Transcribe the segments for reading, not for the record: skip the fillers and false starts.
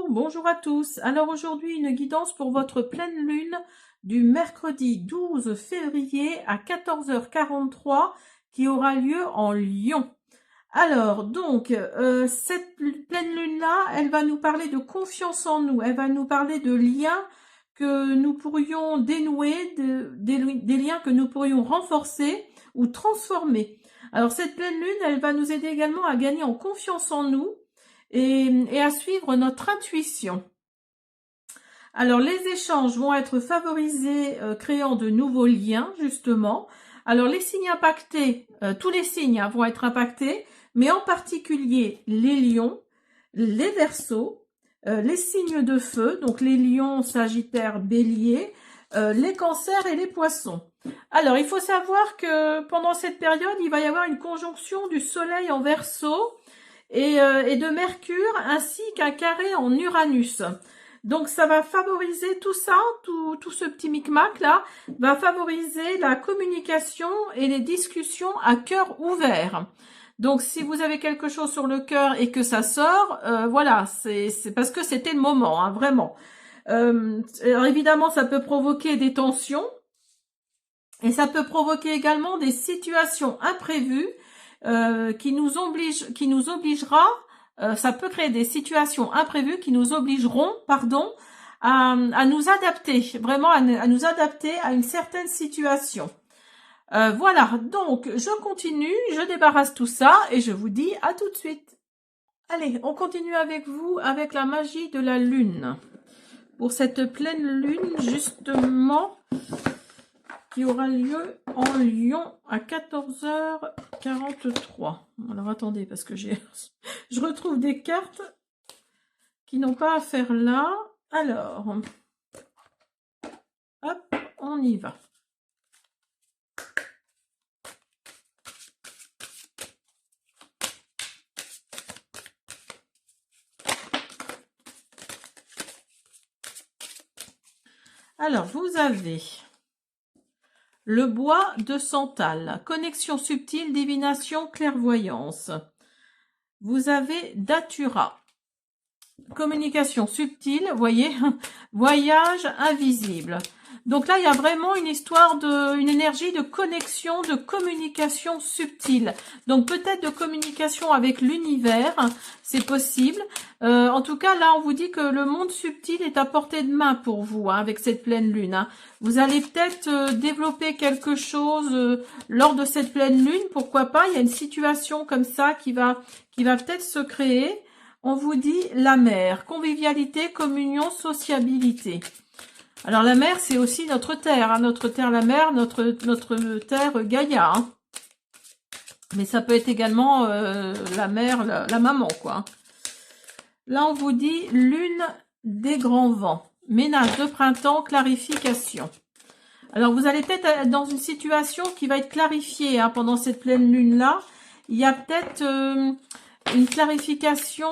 bonjour à tous. Alors aujourd'hui, une guidance pour votre pleine lune du mercredi 12 février à 14h43 qui aura lieu en Lion. Alors donc, cette pleine lune-là, elle va nous parler de confiance en nous, elle va nous parler de liens que nous pourrions dénouer, des liens que nous pourrions renforcer ou transformer. Alors cette pleine lune, elle va nous aider également à gagner en confiance en nous, et à suivre notre intuition. Alors les échanges vont être favorisés, créant de nouveaux liens justement. Alors les signes impactés, tous les signes vont être impactés, mais en particulier les lions, les verseaux, les signes de feu, donc les lions, sagittaires, béliers, les cancers et les poissons. Alors il faut savoir que pendant cette période, il va y avoir une conjonction du soleil en verseau, et de Mercure, ainsi qu'un carré en Uranus. Donc ça va favoriser tout ça, tout ce petit micmac là, va favoriser la communication et les discussions à cœur ouvert. Donc si vous avez quelque chose sur le cœur et que ça sort, voilà, c'est parce que c'était le moment, hein, vraiment. Alors évidemment, ça peut provoquer des tensions, et ça peut provoquer également des situations imprévues, qui nous obligera, ça peut créer des situations imprévues qui nous obligeront, à nous adapter, vraiment à nous adapter à une certaine situation. Voilà, donc je continue, je débarrasse tout ça et je vous dis à tout de suite. Allez, on continue avec vous, avec la magie de la lune. Pour cette pleine lune, justement, qui aura lieu en Lion à 14h43. Alors attendez, parce que je retrouve des cartes qui n'ont pas à faire là. Alors, hop, on y va. Alors, vous avez le bois de Santal, connexion subtile, divination, clairvoyance. Vous avez Datura, communication subtile, voyez, voyage invisible. Donc là, il y a vraiment une histoire une énergie de connexion, de communication subtile. Donc peut-être de communication avec l'univers, c'est possible. En tout cas, là, on vous dit que le monde subtil est à portée de main pour vous, hein, avec cette pleine lune. Hein. Vous allez peut-être développer quelque chose lors de cette pleine lune, pourquoi pas. Il y a une situation comme ça qui va peut-être se créer. On vous dit la mer, convivialité, communion, sociabilité. Alors la mer, c'est aussi notre terre, hein, notre terre, la mer, notre terre Gaïa. Hein. Mais ça peut être également la mère, la maman, quoi. Là, on vous dit lune des grands vents, ménage de printemps, clarification. Alors, vous allez peut-être être dans une situation qui va être clarifiée hein, pendant cette pleine lune-là. Il y a peut-être une clarification,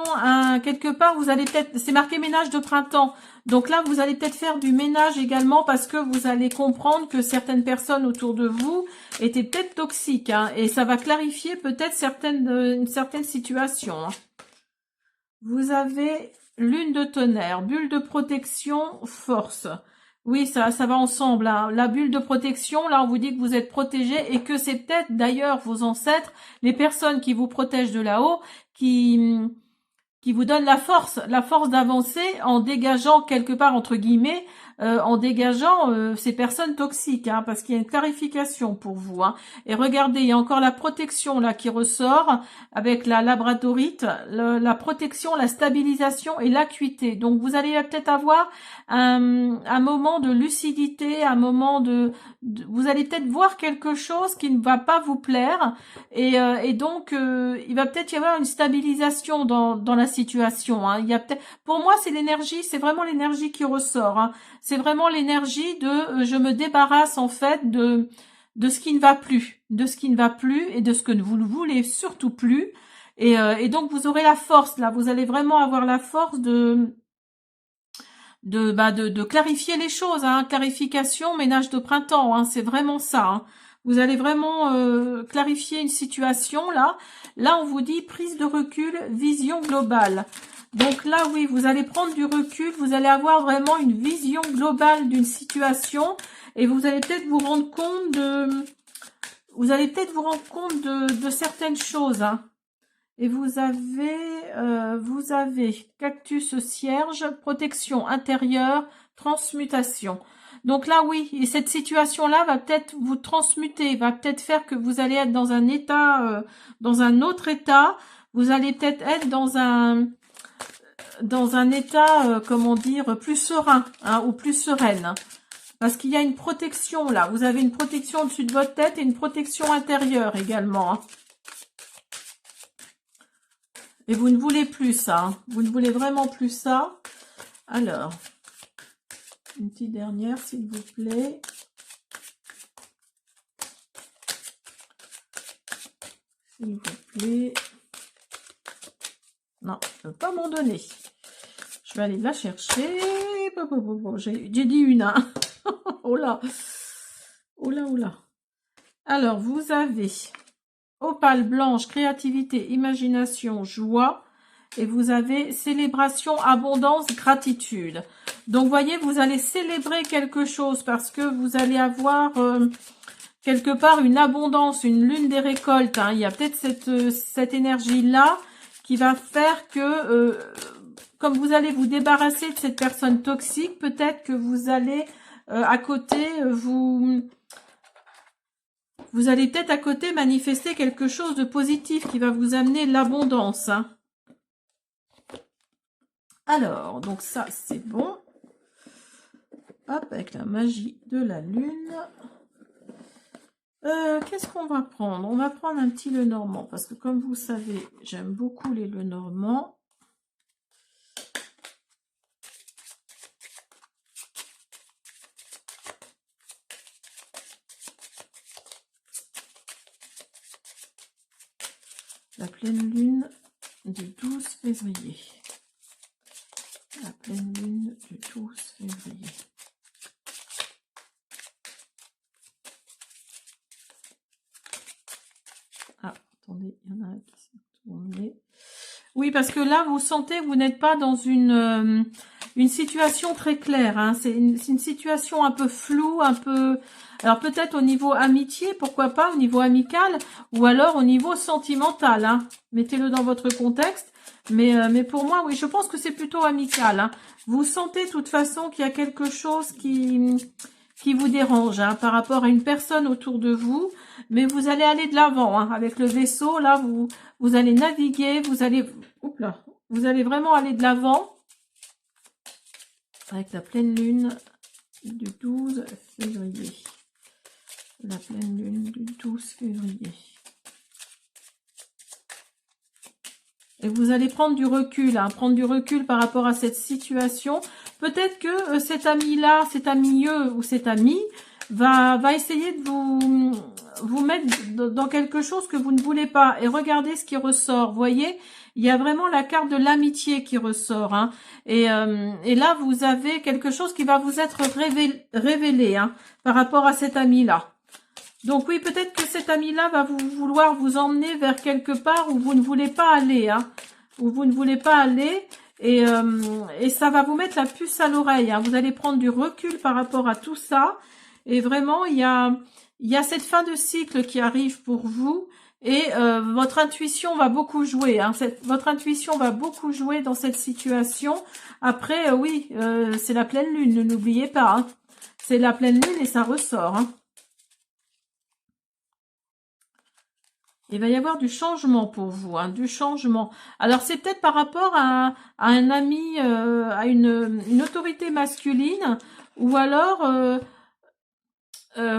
quelque part, vous allez peut-être, c'est marqué ménage de printemps. Donc là, vous allez peut-être faire du ménage également parce que vous allez comprendre que certaines personnes autour de vous étaient peut-être toxiques. Hein, et ça va clarifier peut-être une certaine situation. Hein. Vous avez lune de tonnerre, bulle de protection, force. Oui, ça va ensemble. Hein. La bulle de protection, là, on vous dit que vous êtes protégé et que c'est peut-être d'ailleurs vos ancêtres, les personnes qui vous protègent de là-haut, qui vous donnent la force d'avancer en dégageant quelque part, entre guillemets, en dégageant ces personnes toxiques, hein, parce qu'il y a une clarification pour vous. Hein. Et regardez, il y a encore la protection là qui ressort avec la labradorite, la protection, la stabilisation et l'acuité. Donc vous allez peut-être avoir un moment de lucidité, un moment vous allez peut-être voir quelque chose qui ne va pas vous plaire, et donc il va peut-être y avoir une stabilisation dans la situation. Hein. Il y a peut-être, pour moi, c'est l'énergie, c'est vraiment l'énergie qui ressort. Hein. C'est vraiment l'énergie de je me débarrasse en fait de ce qui ne va plus, et de ce que vous ne voulez surtout plus. Et donc vous aurez la force là, vous allez vraiment avoir la force de clarifier les choses, hein, clarification, ménage de printemps, hein, c'est vraiment ça. Hein. Vous allez vraiment clarifier une situation là. Là, on vous dit prise de recul, vision globale. Donc là, oui, vous allez prendre du recul, vous allez avoir vraiment une vision globale d'une situation et vous allez peut-être vous rendre compte de certaines choses, hein. Et vous avez cactus cierge, protection intérieure, transmutation. Donc là, oui, et cette situation-là va peut-être vous transmuter, va peut-être faire que vous allez être dans un état, dans un autre état. Vous allez peut-être être dans un état, comment dire, plus serein, hein, ou plus sereine. Parce qu'il y a une protection là. Vous avez une protection au-dessus de votre tête et une protection intérieure également, hein. Et vous ne voulez plus ça, hein. Vous ne voulez vraiment plus ça. Alors, une petite dernière, s'il vous plaît. S'il vous plaît. Non, je ne peux pas m'en donner. Je vais aller la chercher. J'ai dit une, hein. Oh là. Oh là, oh là. Alors, vous avez opale blanche, créativité, imagination, joie. Et vous avez célébration, abondance, gratitude. Donc, voyez, vous allez célébrer quelque chose parce que vous allez avoir quelque part une abondance, une lune des récoltes, hein. Il y a peut-être cette énergie-là qui va faire que, comme vous allez vous débarrasser de cette personne toxique, peut-être que vous allez à côté, vous allez peut-être à côté manifester quelque chose de positif qui va vous amener l'abondance, hein. Alors, donc ça, c'est bon. Hop, avec la magie de la lune. Qu'est-ce qu'on va prendre? On va prendre un petit Lenormand, parce que comme vous savez, j'aime beaucoup les Lenormands. La pleine lune du 12 février. La pleine lune du 12 février. Ah, attendez, il y en a un qui s'est tourné. Oui, parce que là, vous sentez que vous n'êtes pas dans une situation très claire, hein. C'est une situation un peu floue, un peu... Alors peut-être au niveau amitié, pourquoi pas, au niveau amical, ou alors au niveau sentimental, hein. Mettez-le dans votre contexte. Mais pour moi, oui, je pense que c'est plutôt amical, hein. Vous sentez de toute façon qu'il y a quelque chose qui vous dérange, hein, par rapport à une personne autour de vous. Mais vous allez aller de l'avant, hein, avec le vaisseau, là, vous allez naviguer, vous allez vraiment aller de l'avant avec la pleine lune du 12 février. La pleine lune du 12 février. Et vous allez prendre du recul, hein, prendre du recul par rapport à cette situation. Peut-être que cet ami-là, cet ami-eux ou cet ami va essayer de vous mettre dans quelque chose que vous ne voulez pas. Et regardez ce qui ressort. Vous voyez, il y a vraiment la carte de l'amitié qui ressort, hein. Et là, vous avez quelque chose qui va vous être révélé, hein, par rapport à cet ami-là. Donc oui, peut-être que cet ami-là va vouloir vous emmener vers quelque part où vous ne voulez pas aller, hein, où vous ne voulez pas aller, et ça va vous mettre la puce à l'oreille, hein. Vous allez prendre du recul par rapport à tout ça, et vraiment, il y a cette fin de cycle qui arrive pour vous, et votre intuition va beaucoup jouer, hein. Votre intuition va beaucoup jouer dans cette situation. Après, oui, c'est la pleine lune, ne l'oubliez pas, hein. C'est la pleine lune et ça ressort, hein. Il va y avoir du changement pour vous, hein, du changement. Alors, c'est peut-être par rapport à un ami, à une autorité masculine, ou alors,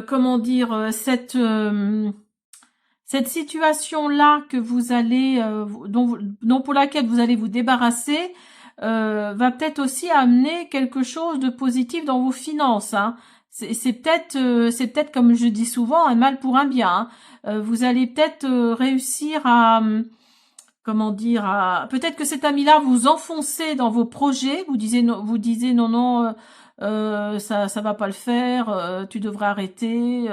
comment dire, cette situation-là que vous allez, dont pour laquelle vous allez vous débarrasser, va peut-être aussi amener quelque chose de positif dans vos finances, hein. C'est peut-être comme je dis souvent un mal pour un bien, hein. Vous allez peut-être réussir à, comment dire, peut-être que cet ami-là vous enfoncez dans vos projets, vous disiez non, ça va pas le faire, tu devrais arrêter,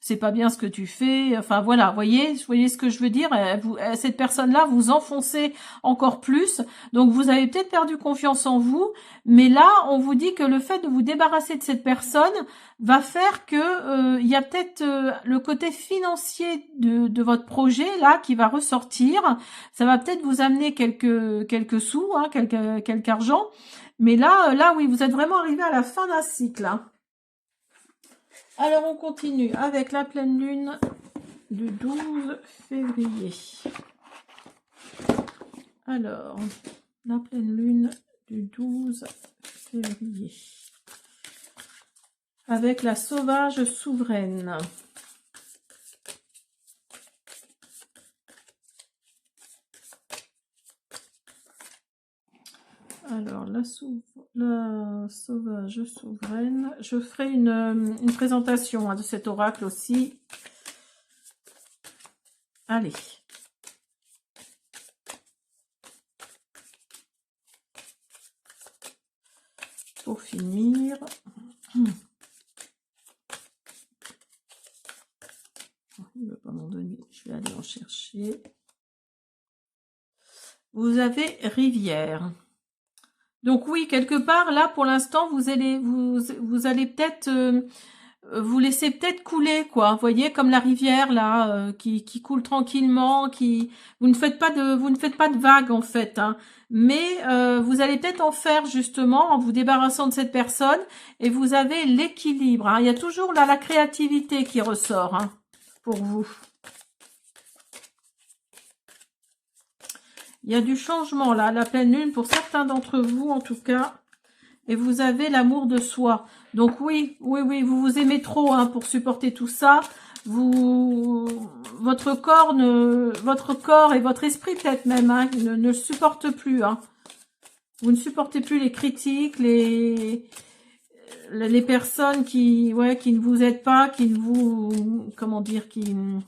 c'est pas bien ce que tu fais. Enfin voilà, voyez ce que je veux dire. Cette personne-là vous enfoncez encore plus. Donc vous avez peut-être perdu confiance en vous, mais là on vous dit que le fait de vous débarrasser de cette personne va faire que il y a peut-être le côté financier de votre projet là qui va ressortir. Ça va peut-être vous amener quelques sous, hein, quelque argent. Mais là, oui, vous êtes vraiment arrivé à la fin d'un cycle. Hein. Alors, on continue avec la pleine lune du 12 février. Alors, la pleine lune du 12 février. Avec la sauvage souveraine. Alors, la sauvage souveraine. Je ferai une présentation de cet oracle aussi. Allez. Pour finir. Il ne veut pas m'en donner. Je vais aller en chercher. Vous avez rivière. Donc oui, quelque part, là, pour l'instant, vous allez peut-être vous laisser peut-être couler, quoi. Vous voyez, comme la rivière, là, qui coule tranquillement, vous ne faites pas de vagues, en fait, hein. Mais vous allez peut-être en faire, justement, en vous débarrassant de cette personne, et vous avez l'équilibre, hein. Il y a toujours, là, la créativité qui ressort, hein, pour vous. Il y a du changement là, la pleine lune, pour certains d'entre vous en tout cas. Et vous avez l'amour de soi. Donc oui, vous vous aimez trop hein, pour supporter tout ça. Votre corps et votre esprit peut-être même hein, ne le supportent plus. Hein. Vous ne supportez plus les critiques, les personnes qui ne vous aident pas, qui ne vous, comment dire, qui ne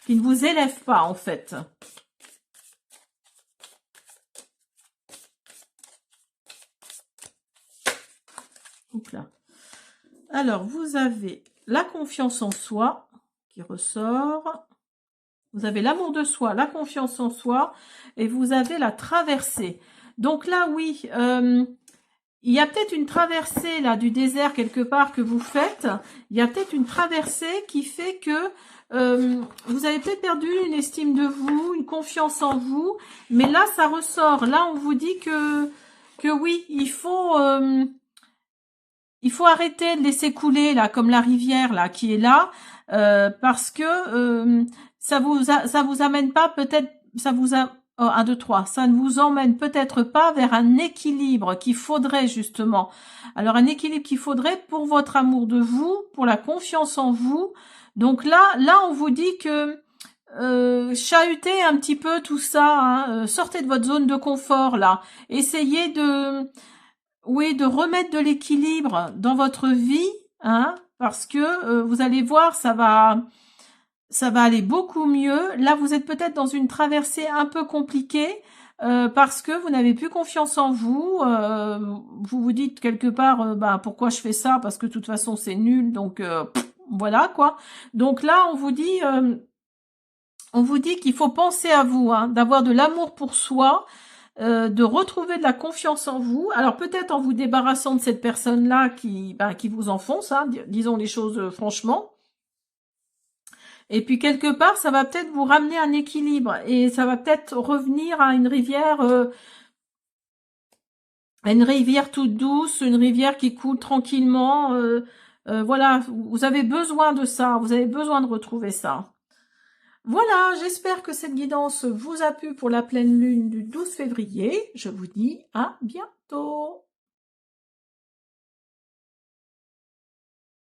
vous élèvent pas en fait. Là. Alors, vous avez la confiance en soi qui ressort. Vous avez l'amour de soi, la confiance en soi. Et vous avez la traversée. Donc là, oui, il y a peut-être une traversée là du désert quelque part que vous faites. Il y a peut-être une traversée qui fait que vous avez peut-être perdu une estime de vous, une confiance en vous. Mais là, ça ressort. Là, on vous dit que oui, il faut arrêter de laisser couler là comme la rivière là qui est là parce que ça vous amène pas peut-être ça ne vous emmène peut-être pas vers un équilibre qu'il faudrait justement. Alors un équilibre qu'il faudrait pour votre amour de vous, pour la confiance en vous. Donc là on vous dit que chahutez un petit peu tout ça, hein, sortez de votre zone de confort là, essayez de remettre de l'équilibre dans votre vie, hein, parce que vous allez voir, ça va aller beaucoup mieux. Là, vous êtes peut-être dans une traversée un peu compliquée parce que vous n'avez plus confiance en vous. Vous vous dites quelque part, pourquoi je fais ça? Parce que de toute façon, c'est nul. Donc voilà quoi. Donc là, on vous dit qu'il faut penser à vous, hein, d'avoir de l'amour pour soi. De retrouver de la confiance en vous. Alors peut-être en vous débarrassant de cette personne-là qui vous enfonce, hein, disons les choses franchement. Et puis quelque part, ça va peut-être vous ramener un équilibre et ça va peut-être revenir à une rivière toute douce, une rivière qui coule tranquillement. Voilà, vous avez besoin de ça, vous avez besoin de retrouver ça. Voilà, j'espère que cette guidance vous a plu pour la pleine lune du 12 février. Je vous dis à bientôt.